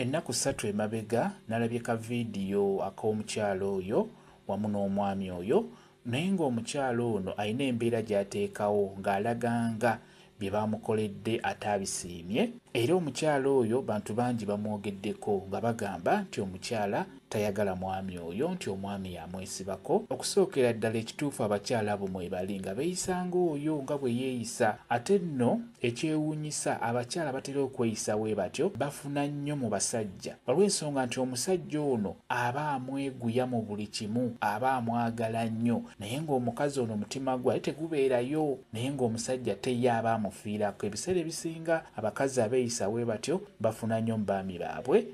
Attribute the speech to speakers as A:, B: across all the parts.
A: Ennaku 3 emabega nalabye ka vidiyo ak'omukyalo oyo wamu n'omwami oyo, naye ng'omukyalo ono alina embeera gy'ateekawo ng'alaganga bye baamukoledde ataabisiimye. Era omukyalo oyo bantu bangi bamwogeddeko nga bagamba nti omukyala tayagala mwami oyo, nti omwami yamwesibako. Okusookera ddala ekituufu abakyala abo mwebali nga beeyisa ng'oyo nga bwe yeeyisa. Ate nno ekyewuunyisa abakyala batera okweyisa bwe batyo bafuna nnyo mu basajja olw'ensonga nti omusajja ono aba amweguya mu buli kimu, aba amwagala nnyo, naye ng'omukazi ono omutima gwe ate tegubeerayo, naye ng'omusajja teye aba amufiirako. Ebiseera ebisinga abakazi abeeyisa bwe batyo bafuna nnyo mu baami baabwe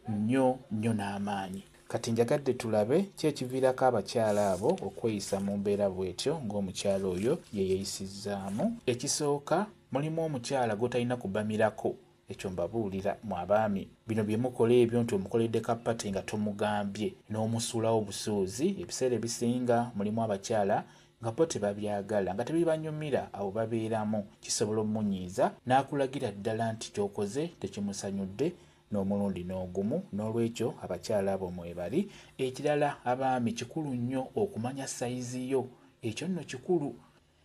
A: nnyo n'amaanyi. Kati njagadde tulabe ki ekiviirako abakyala abo okweyisa mu mbeera bw'etyo ng'omukyala oyo ye yeeyisizaamu. Ekisooka, mulimu omukyala gw'otalina kubamirako. Ekyo mbabuulira mu abaami. Bino bye mukola ebyo nti omukoledde kapati nga tomugambye n'omusuulawo busuuzi. Ebiseera ebisinga mulimu abakyala nga bo tebabyagala, nga tebibanyumira, abo babeeramu. Kisobola omunyiiza n'akulagira ddala nti ky'okoze tekimusanyudde n'omulundi n'ogumu. N'olwekyo abakyala abo mwebali. Ekirala abaami, kikulu nnyo okumanya sayizi yo. Ekyo nno kikulu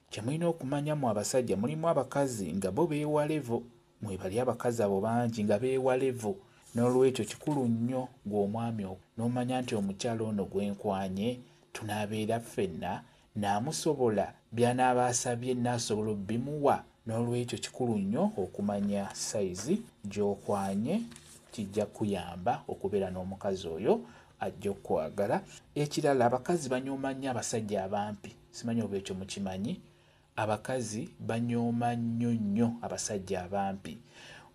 A: kye mulina okumanya mu abasajja. Mulimu abakazi nga bo beewalevo, mwebali abakazi abo bangi nga beewalevo. N'olwekyo kikulu nnyo ng'omwami n'omanya nti omukyala ono gwenkwanye tunaabeera ffenna n'amusobola by'anaaba asabye n'asobola obbimuwa. N'olwekyo kikulu nnyo okumanya sayizi gy'okwanye. Kijja kuyamba okubeera n'omukazi oyo ajja okukwagala. Ekirala, abakazi banyooma nnyo abasajja abampi. Simanyi oba ekyo mukimanyi. Abakazi banyooma nnyo abasajja abampi.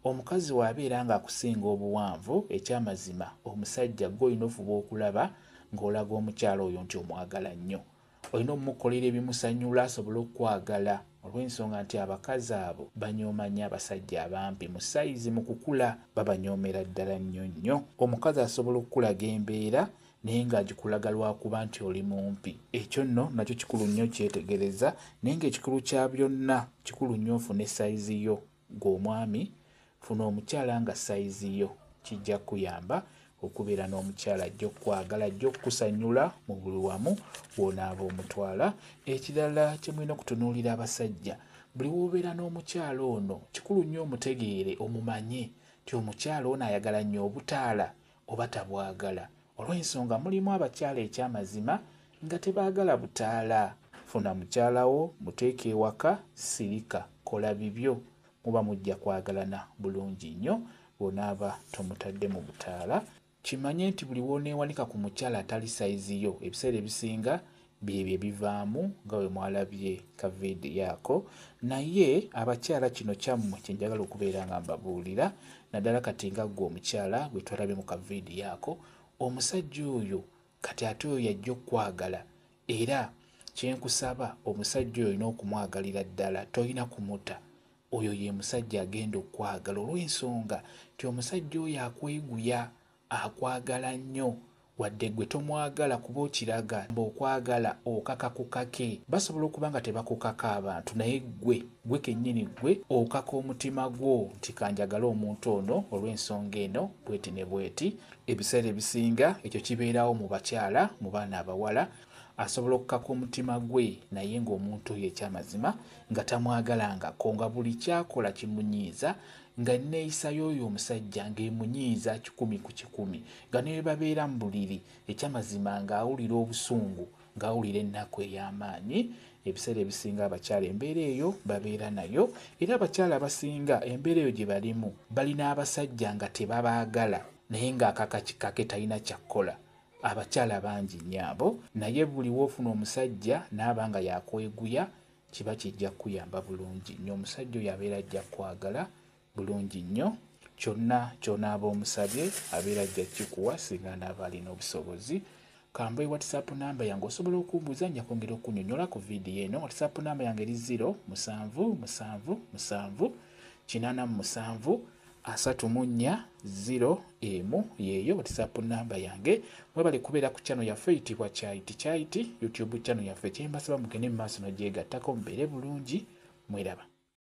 A: Omukazi bw'abeera ng'akusinga obuwanvu, ekyamazima omusajja gwe olina ofuba okulaba ng'olaga omukyala oyo nti omwagala nnyo. Olina omukolera ebimusanyula asobole okukwagala, olw'ensonga nti abakazi abo banyooma nnyo abasajja abampi. Mu sayizi, mu kukula babanyoomera ddala nnyo. Omukazi asobola okukulaga embeera naye ng'agikulaga lwakuba nti oli mumpi. Ekyo nno nakyo kikulu nnyo kyetegereza, naye ng'ekikulu kya byonna, kikulu nnyo ofune sayizi yo. Ng'omwami funa omukyala nga sayizi yo, kijja kuyamba okubeera n'omukyala ajja okukwagala, ajja okukusanyula mu buli wamu w'onaaba omutwala. Ekirala kye mulina okutunuulira abasajja, buli w'obeera n'omukyala ono kikulu nnyo omutegeere, omumanye nti omukyala ono ayagala nnyo obutaala oba tabwagala. Olw'ensonga mulimu abakyala ekyamazima nga tebaagala butaala. Funa mukyalawo, muteeke ewaka, sirika, kola bibyo, muba mujja kwagalana bulungi nnyo bw'onaaba tomutadde mu butaala. Kimanye nti buli w'oneewanika ku mukyala atali sayizi yo, ebiseera ebisinga byebyo ebivaamu nga bwe mwalabye ka vidiyo ako. Naye abakyala, kino kyammwe kye njagala okubeera nga mbabuulira, naddala kati nga ggwe omukyala gwe twalabye mu ka vidiyo ako, omusajja oyo kati ate oyo yajja okukwagala. Era kyenkusaba, omusajja oyo olina okumwagalira ddala, tolina kumuta. Oyo ye musajja agenda okukwagala, olw'ensonga nti omusajja oyo akweguya, akwagala nnyo. Wadde gwe tomwagala kuba okiraga okwagala okaka ku kake. Basobola okuba nga tebakukaka abantu, naye gwe kennyini gwe okaka omutima gwo nti kanjagala omuntu ono olw'ensonga eno bweti ne bweti. Ebiseera ebisinga ekyo kibeerawo mu bakyala, mu baana abawala. Asobola okukaka omutima gwe naye ng'omuntu oyo ekyamazima nga tamwagalangako, nga buli kyakola kimunyiiza, nga neeyisa y'oyo omusajja ng'emunyiiza 100 ku 100, nga ne babeera mu buliri ekyamazima ng'awulira obusungu, ng'awulira ennaku ey'amaanyi. Ebiseera ebisinga abakyala embeera eyo babeera nayo, era abakyala abasinga embeera eyo gye balimu balina abasajja nga tebabaagala naye ng'akaka kikake talina kyakkola. Abakyala bangi nnyo abo, naye buli w'ofuna omusajja n'aba nga yakweguya, kiba kijja kuyamba bulungi nnyo. Omusajja oyo abeera ajja kwagala bulungi nnyo. Kyonna ky'onaaba omusabye abeera ajja kikuwa singa anaaba alina obusobozi. Kambe WhatsApp namba yange osobola okumbuuza, nja kwongera okunnyonnyola ku vidiyo eno. WhatsApp namba yange eri 0777847 340 yeeyo WhatsApp namba yange. Mwebale kubeera ku channel yaffe eyitibwa Kyaiti YouTube channel yaffe. Kyembasaba mugende mu maaso n'ogyegattako mubeere bulungi. Mweraba.